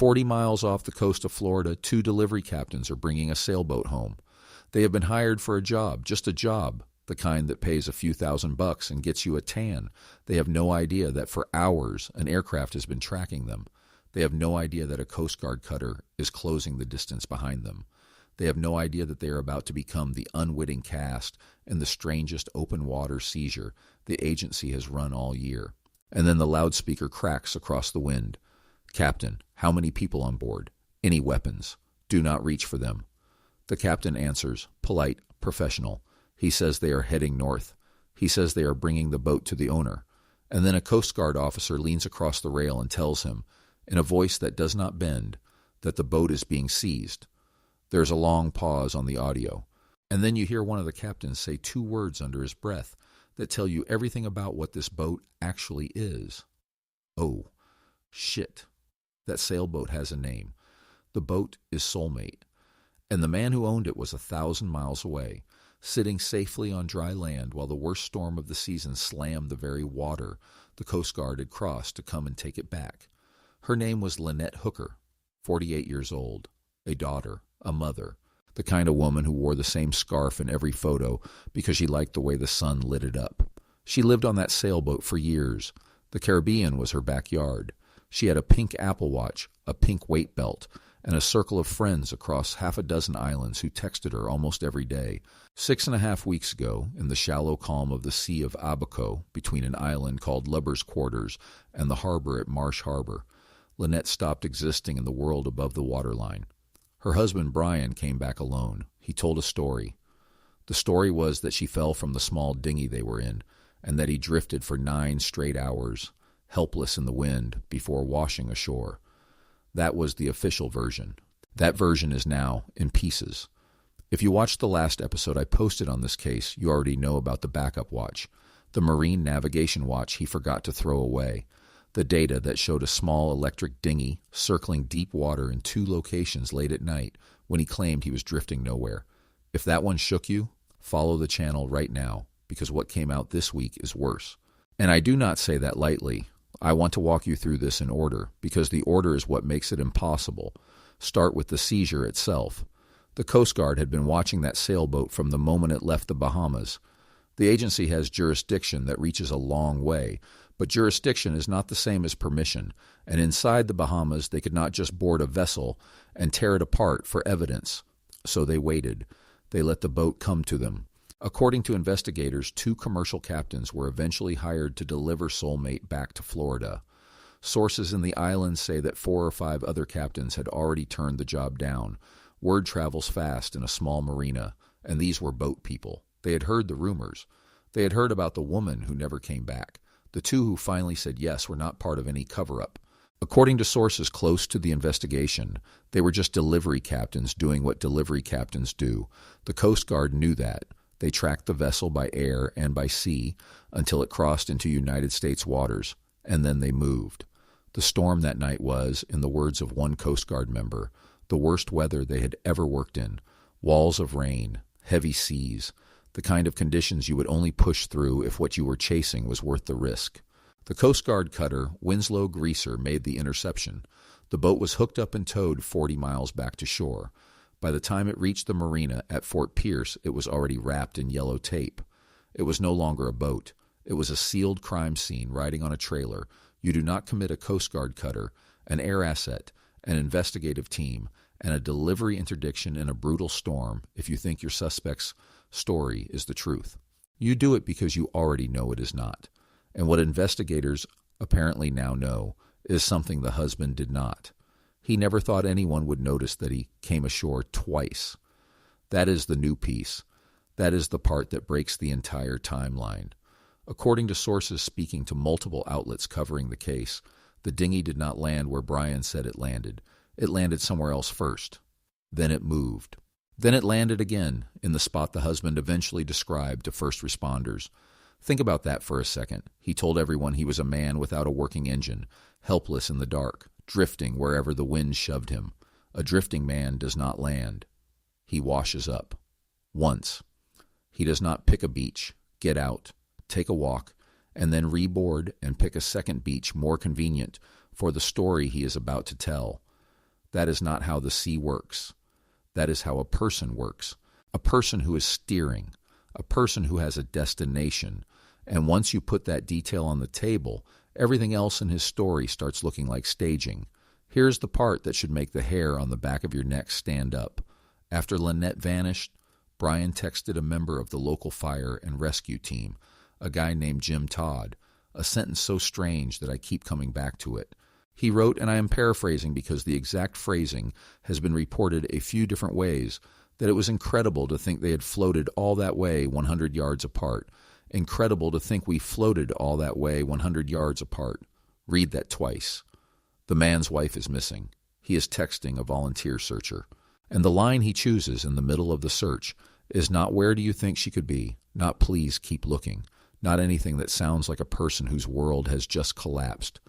40 miles off the coast of Florida, 2 delivery captains are bringing a sailboat home. They have been hired for a job, just a job, the kind that pays a few $1,000 and gets you a tan. They have no idea that for hours an aircraft has been tracking them. They have no idea that a Coast Guard cutter is closing the distance behind them. They have no idea that they are about to become the unwitting cast in the strangest open water seizure the agency has run all year. And then the loudspeaker cracks across the wind. "Captain, how many people on board? Any weapons? Do not reach for them." The captain answers, polite, professional. He says they are heading north. He says they are bringing the boat to the owner. And then a Coast Guard officer leans across the rail and tells him, in a voice that does not bend, that the boat is being seized. There's a long pause on the audio. And then you hear one of the captains say 2 words under his breath that tell you everything about what this boat actually is. Oh, shit. That sailboat has a name. The boat is Soulmate. And the man who owned it was 1,000 miles away, sitting safely on dry land while the worst storm of the season slammed the very water the Coast Guard had crossed to come and take it back. Her name was Lynette Hooker, 48 years old, a daughter, a mother, the kind of woman who wore the same scarf in every photo because she liked the way the sun lit it up. She lived on that sailboat for years. The Caribbean was her backyard. She had a pink Apple Watch, a pink weight belt, and a circle of friends across 6 islands who texted her almost every day. 6.5 weeks ago, in the shallow calm of the Sea of Abaco, between an island called Lubber's Quarters and the harbor at Marsh Harbor, Lynette stopped existing in the world above the waterline. Her husband Brian came back alone. He told a story. The story was that she fell from the small dinghy they were in, and that he drifted for 9 straight hours, helpless in the wind, before washing ashore. That was the official version. That version is now in pieces. If you watched the last episode I posted on this case, you already know about the backup watch, the marine navigation watch he forgot to throw away, the data that showed a small electric dinghy circling deep water in 2 locations late at night when he claimed he was drifting nowhere. If that one shook you, follow the channel right now, because what came out this week is worse. And I do not say that lightly. I want to walk you through this in order, because the order is what makes it impossible. Start with the seizure itself. The Coast Guard had been watching that sailboat from the moment it left the Bahamas. The agency has jurisdiction that reaches a long way, but jurisdiction is not the same as permission, and inside the Bahamas they could not just board a vessel and tear it apart for evidence. So they waited. They let the boat come to them. According to investigators, 2 commercial captains were eventually hired to deliver Soulmate back to Florida. Sources in the islands say that 4 or 5 other captains had already turned the job down. Word travels fast in a small marina, and these were boat people. They had heard the rumors. They had heard about the woman who never came back. The 2 who finally said yes were not part of any cover-up. According to sources close to the investigation, they were just delivery captains doing what delivery captains do. The Coast Guard knew that. They tracked the vessel by air and by sea until it crossed into United States waters, and then they moved. The storm that night was, in the words of one Coast Guard member, the worst weather they had ever worked in. Walls of rain, heavy seas, the kind of conditions you would only push through if what you were chasing was worth the risk. The Coast Guard cutter Winslow Greaser made the interception. The boat was hooked up and towed 40 miles back to shore. By the time it reached the marina at Fort Pierce, it was already wrapped in yellow tape. It was no longer a boat. It was a sealed crime scene riding on a trailer. You do not commit a Coast Guard cutter, an air asset, an investigative team, and a delivery interdiction in a brutal storm if you think your suspect's story is the truth. You do it because you already know it is not. And what investigators apparently now know is something the husband did not. He never thought anyone would notice that he came ashore twice. That is the new piece. That is the part that breaks the entire timeline. According to sources speaking to multiple outlets covering the case, the dinghy did not land where Brian said it landed. It landed somewhere else first. Then it moved. Then it landed again in the spot the husband eventually described to first responders. Think about that for a second. He told everyone he was a man without a working engine, helpless in the dark, drifting wherever the wind shoved him. A drifting man does not land. He washes up. Once. He does not pick a beach, get out, take a walk, and then reboard and pick a second beach more convenient for the story he is about to tell. That is not how the sea works. That is how a person works. A person who is steering. A person who has a destination. And once you put that detail on the table, everything else in his story starts looking like staging. Here's the part that should make the hair on the back of your neck stand up. After Lynette vanished, Brian texted a member of the local fire and rescue team, a guy named Jim Todd, a sentence so strange that I keep coming back to it. He wrote, and I am paraphrasing because the exact phrasing has been reported a few different ways, that it was incredible to think they had floated all that way 100 yards apart. Incredible to think we floated all that way 100 yards apart. Read that twice. The man's wife is missing. He is texting a volunteer searcher. And the line he chooses in the middle of the search is not "where do you think she could be?" Not "please keep looking." Not anything that sounds like a person whose world has just collapsed.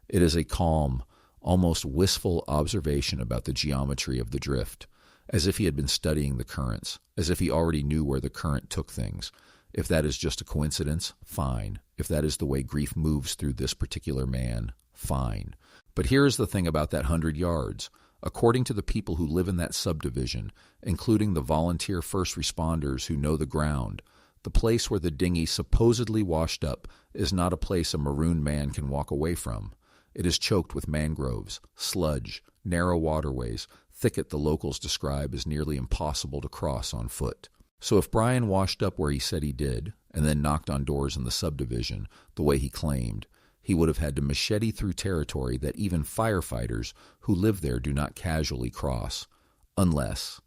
It is a calm, almost wistful observation about the geometry of the drift, as if he had been studying the currents, as if he already knew where the current took things. If that is just a coincidence, fine. If that is the way grief moves through this particular man, fine. But here is the thing about that 100 yards. According to the people who live in that subdivision, including the volunteer first responders who know the ground, the place where the dinghy supposedly washed up is not a place a marooned man can walk away from. It is choked with mangroves, sludge, narrow waterways, thicket the locals describe as nearly impossible to cross on foot. So if Brian washed up where he said he did, and then knocked on doors in the subdivision, the way he claimed, he would have had to machete through territory that even firefighters who live there do not casually cross. Unless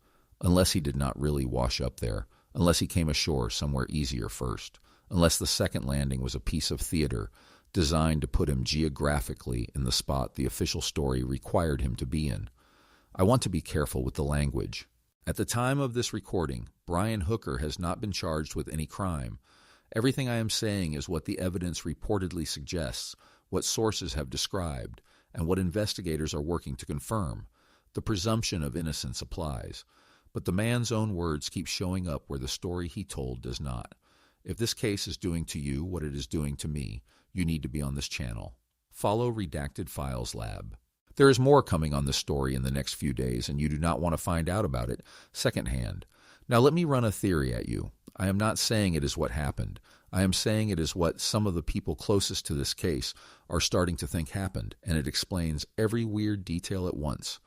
he did not really wash up there, unless he came ashore somewhere easier first, unless the second landing was a piece of theater designed to put him geographically in the spot the official story required him to be in. I want to be careful with the language. At the time of this recording, Brian Hooker has not been charged with any crime. Everything I am saying is what the evidence reportedly suggests, what sources have described, and what investigators are working to confirm. The presumption of innocence applies. But the man's own words keep showing up where the story he told does not. If this case is doing to you what it is doing to me, you need to be on this channel. Follow Redacted Files Lab. There is more coming on this story in the next few days, and you do not want to find out about it secondhand. Now let me run a theory at you. I am not saying it is what happened. I am saying it is what some of the people closest to this case are starting to think happened, and it explains every weird detail at once.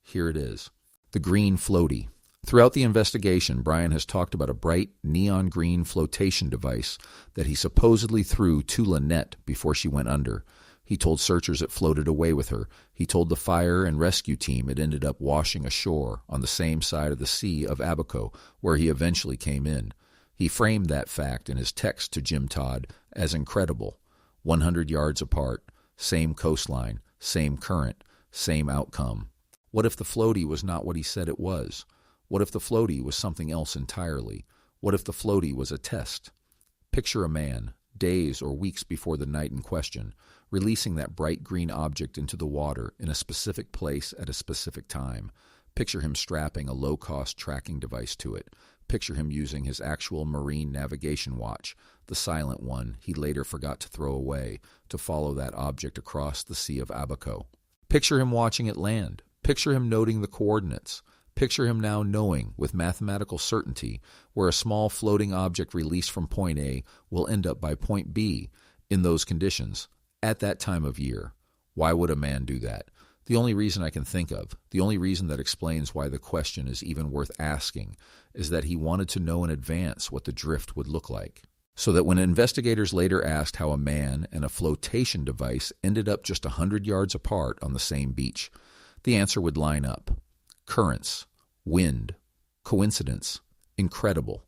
Here it is. The green floaty. Throughout the investigation, Brian has talked about a bright neon green flotation device that he supposedly threw to Lynette before she went under. He told searchers it floated away with her. He told the fire and rescue team it ended up washing ashore on the same side of the Sea of Abaco, where he eventually came in. He framed that fact in his text to Jim Todd as incredible. 100 yards apart, same coastline, same current, same outcome. What if the floaty was not what he said it was? What if the floaty was something else entirely? What if the floaty was a test? Picture a man, days or weeks before the night in question, releasing that bright green object into the water in a specific place at a specific time. Picture him strapping a low-cost tracking device to it. Picture him using his actual marine navigation watch, the silent one he later forgot to throw away, to follow that object across the Sea of Abaco. Picture him watching it land. Picture him noting the coordinates. Picture him now knowing with mathematical certainty where a small floating object released from point A will end up by point B in those conditions at that time of year. Why would a man do that? The only reason I can think of, the only reason that explains why the question is even worth asking, is that he wanted to know in advance what the drift would look like. So that when investigators later asked how a man and a flotation device ended up just 100 yards apart on the same beach, the answer would line up. Currents, wind, coincidence, incredible.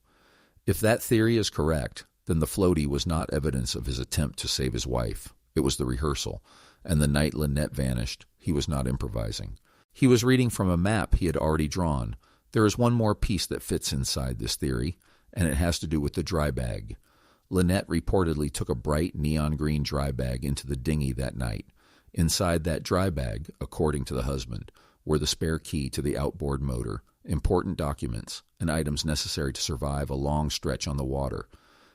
If that theory is correct, then the floaty was not evidence of his attempt to save his wife. It was the rehearsal, and the night Lynette vanished, he was not improvising. He was reading from a map he had already drawn. There is one more piece that fits inside this theory, and it has to do with the dry bag. Lynette reportedly took a bright neon green dry bag into the dinghy that night. Inside that dry bag, according to the husband, were the spare key to the outboard motor, important documents, and items necessary to survive a long stretch on the water.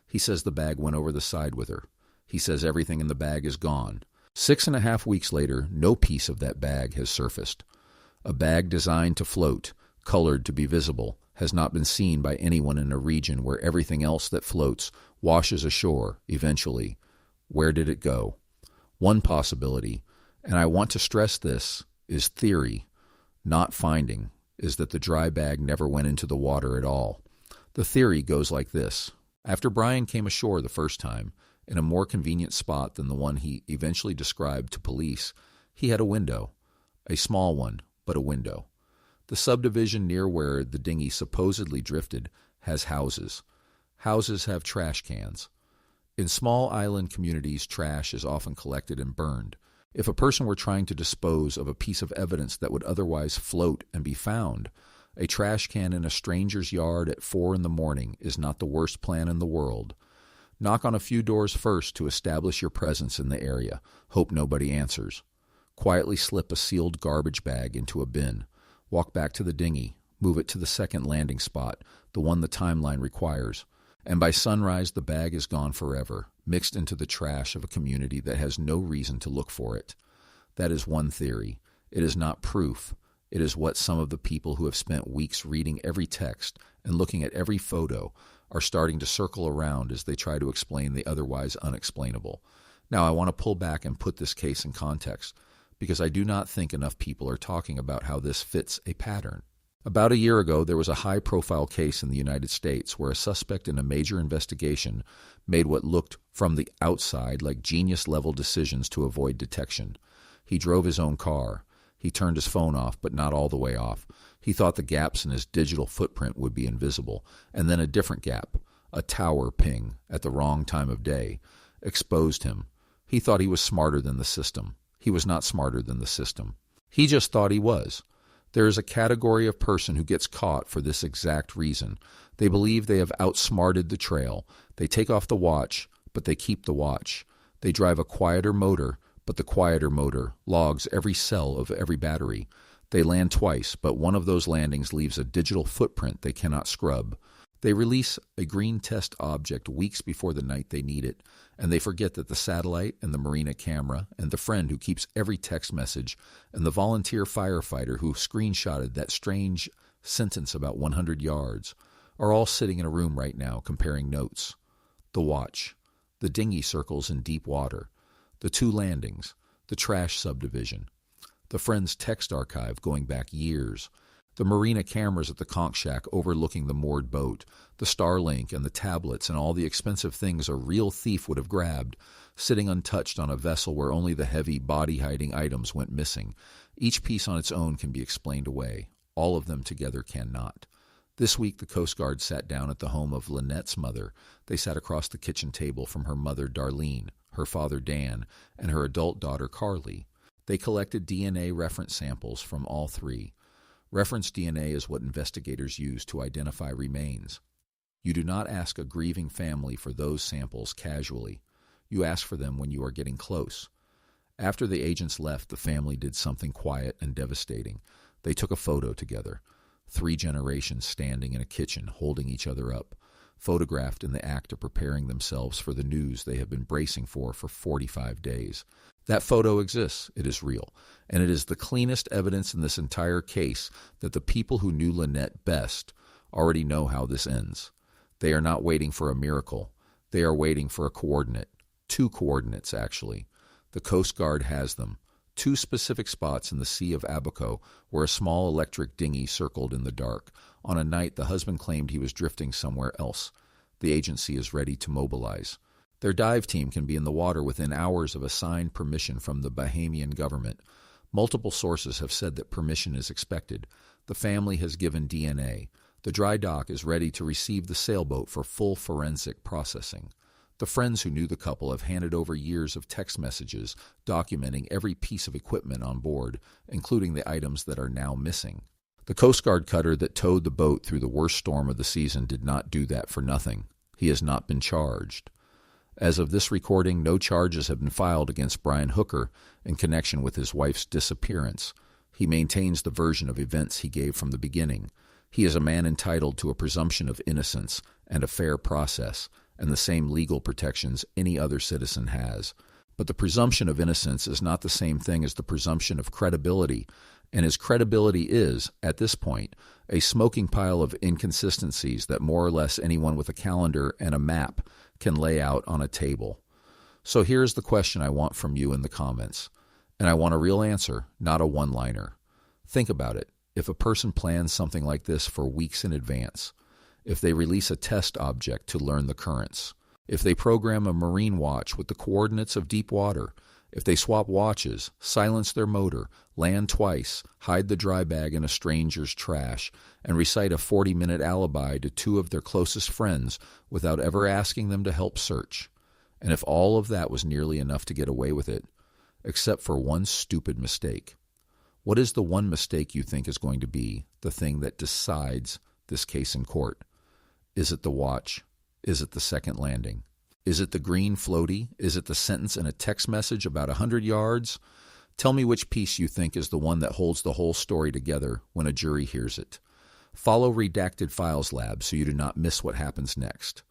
He says the bag went over the side with her. He says everything in the bag is gone. 6.5 weeks later, no piece of that bag has surfaced. A bag designed to float, colored to be visible, has not been seen by anyone in a region where everything else that floats washes ashore eventually. Where did it go? One possibility, and I want to stress this, is theory, not finding, is that the dry bag never went into the water at all. The theory goes like this. After Brian came ashore the first time, in a more convenient spot than the one he eventually described to police, he had a window. A small one, but a window. The subdivision near where the dinghy supposedly drifted has houses. Houses have trash cans. In small island communities, trash is often collected and burned. If a person were trying to dispose of a piece of evidence that would otherwise float and be found, a trash can in a stranger's yard at 4 a.m. is not the worst plan in the world. Knock on a few doors first to establish your presence in the area. Hope nobody answers. Quietly slip a sealed garbage bag into a bin. Walk back to the dinghy. Move it to the second landing spot, the one the timeline requires. And by sunrise, the bag is gone forever, mixed into the trash of a community that has no reason to look for it. That is one theory. It is not proof. It is what some of the people who have spent weeks reading every text and looking at every photo are starting to circle around as they try to explain the otherwise unexplainable. Now, I want to pull back and put this case in context, because I do not think enough people are talking about how this fits a pattern. About a year ago, there was a high-profile case in the United States where a suspect in a major investigation made what looked from the outside like genius-level decisions to avoid detection. He drove his own car. He turned his phone off, but not all the way off. He thought the gaps in his digital footprint would be invisible, and then a different gap, a tower ping at the wrong time of day, exposed him. He thought he was smarter than the system. He was not smarter than the system. He just thought he was. There is a category of person who gets caught for this exact reason. They believe they have outsmarted the trail. They take off the watch, but they keep the watch. They drive a quieter motor, but the quieter motor logs every cell of every battery. They land twice, but one of those landings leaves a digital footprint they cannot scrub. They release a green test object weeks before the night they need it, and they forget that the satellite and the marina camera and the friend who keeps every text message and the volunteer firefighter who screenshotted that strange sentence about 100 yards are all sitting in a room right now comparing notes. The watch, the dinghy circles in deep water, the 2 landings, the trash subdivision, the friend's text archive going back years, the marina cameras at the conch shack overlooking the moored boat, the Starlink and the tablets and all the expensive things a real thief would have grabbed, sitting untouched on a vessel where only the heavy body-hiding items went missing. Each piece on its own can be explained away. All of them together cannot. This week the Coast Guard sat down at the home of Lynette's mother. They sat across the kitchen table from her mother Darlene, her father Dan, and her adult daughter Carly. They collected DNA reference samples from all 3. Reference DNA is what investigators use to identify remains. You do not ask a grieving family for those samples casually. You ask for them when you are getting close. After the agents left, the family did something quiet and devastating. They took a photo together. 3 generations standing in a kitchen, holding each other up, photographed in the act of preparing themselves for the news they have been bracing for 45 days. That photo exists. It is real. And it is the cleanest evidence in this entire case that the people who knew Lynette best already know how this ends. They are not waiting for a miracle. They are waiting for a coordinate. 2 coordinates, actually. The Coast Guard has them. 2 specific spots in the Sea of Abaco where a small electric dinghy circled in the dark. On a night the husband claimed he was drifting somewhere else. The agency is ready to mobilize. Their dive team can be in the water within hours of a signed permission from the Bahamian government. Multiple sources have said that permission is expected. The family has given DNA. The dry dock is ready to receive the sailboat for full forensic processing. The friends who knew the couple have handed over years of text messages documenting every piece of equipment on board, including the items that are now missing. The Coast Guard cutter that towed the boat through the worst storm of the season did not do that for nothing. He has not been charged. As of this recording, no charges have been filed against Brian Hooker in connection with his wife's disappearance. He maintains the version of events he gave from the beginning. He is a man entitled to a presumption of innocence and a fair process, and the same legal protections any other citizen has. But the presumption of innocence is not the same thing as the presumption of credibility, and his credibility is, at this point, a smoking pile of inconsistencies that more or less anyone with a calendar and a map can lay out on a table. So here's the question I want from you in the comments, and I want a real answer, not a one-liner. Think about it. If a person plans something like this for weeks in advance, if they release a test object to learn the currents, if they program a marine watch with the coordinates of deep water, if they swap watches, silence their motor, land twice, hide the dry bag in a stranger's trash, and recite a 40-minute alibi to two of their closest friends without ever asking them to help search, and if all of that was nearly enough to get away with it, except for one stupid mistake, what is the one mistake you think is going to be the thing that decides this case in court? Is it the watch? Is it the second landing? Is it the green floaty? Is it the sentence in a text message about 100 yards? Tell me which piece you think is the one that holds the whole story together when a jury hears it. Follow Redacted Files Lab so you do not miss what happens next.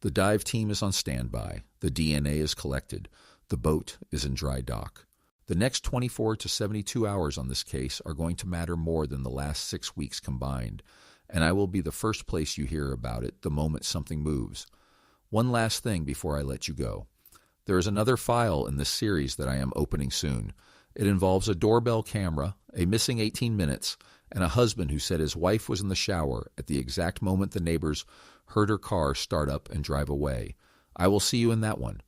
The dive team is on standby. The DNA is collected. The boat is in dry dock. The next 24 to 72 hours on this case are going to matter more than the last 6 weeks combined, and I will be the first place you hear about it the moment something moves. One last thing before I let you go. There is another file in this series that I am opening soon. It involves a doorbell camera, a missing 18 minutes, and a husband who said his wife was in the shower at the exact moment the neighbors heard her car start up and drive away. I will see you in that one.